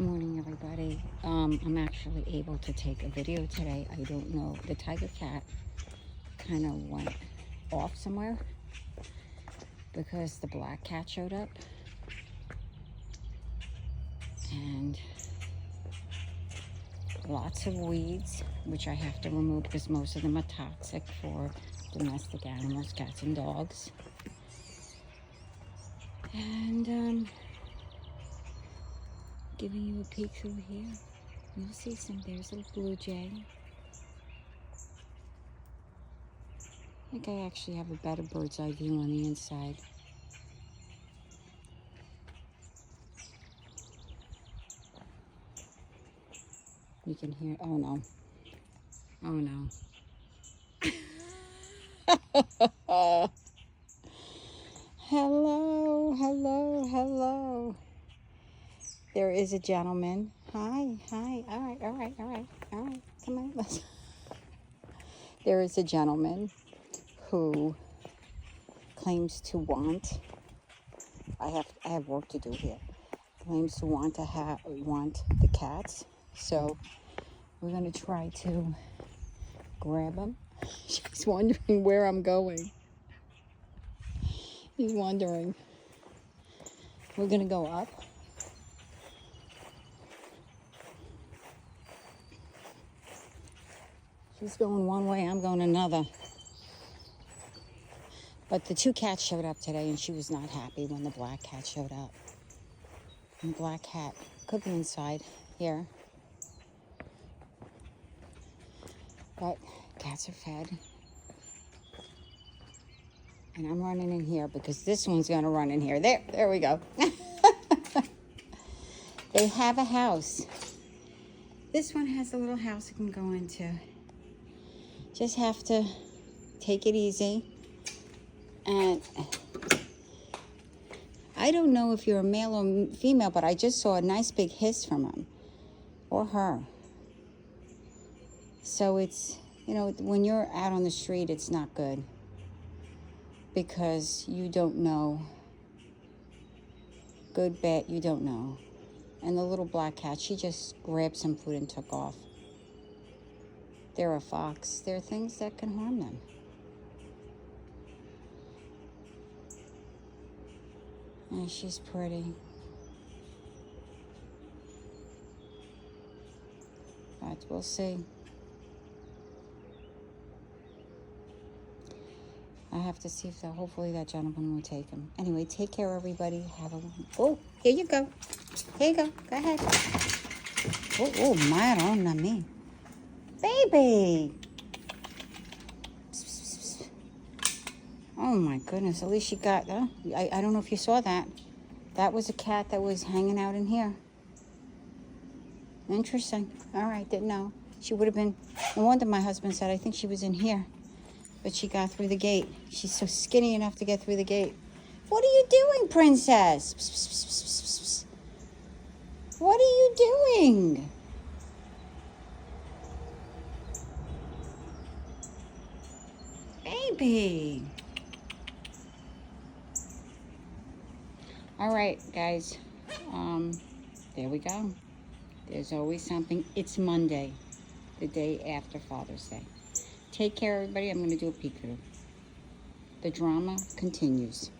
Morning, everybody. I'm actually able to take a video today. I don't know. The tiger cat kind of went off somewhere because the black cat showed up. And lots of weeds, which I have to remove because most of them are toxic for domestic animals, cats and dogs. And giving you a peek through here. You'll see there's a little blue jay. I think I actually have a better bird's eye view on the inside. You can hear, oh no. Oh no. Hello. There is a gentleman. Hi. All right. Come on, let's. There is a gentleman who claims to want. I have work to do here. Claims to want the cats. So we're gonna try to grab him. She's wondering where I'm going. He's wondering. We're gonna go up. She's going one way, I'm going another. But the two cats showed up today, and she was not happy when the black cat showed up. And the black cat could be inside here. But cats are fed. And I'm running in here because this one's going to run in here. There we go. They have a house. This one has a little house it can go into. Just have to take it easy. And I don't know if you're a male or female, but I just saw a nice big hiss from him or her. So it's, when you're out on the street, it's not good because you don't know. Good, bad, you don't know. And the little black cat, she just grabbed some food and took off. They're a fox. There are things that can harm them. And she's pretty. But we'll see. I have to see if hopefully that gentleman will take him. Anyway, take care, everybody. Oh, here you go. Here you go. Go ahead. Oh, madonna baby. Oh my goodness, at least she got, I don't know if you saw that. That was a cat that was hanging out in here. Interesting. All right, didn't know. She would have been, no wonder my husband said, I think she was in here. But she got through the gate. She's so skinny enough to get through the gate. What are you doing, princess? What are you doing? Baby. All right, guys. There we go. There's always something. It's Monday, the day after Father's Day. Take care, everybody. I'm going to do a peek through. The drama continues.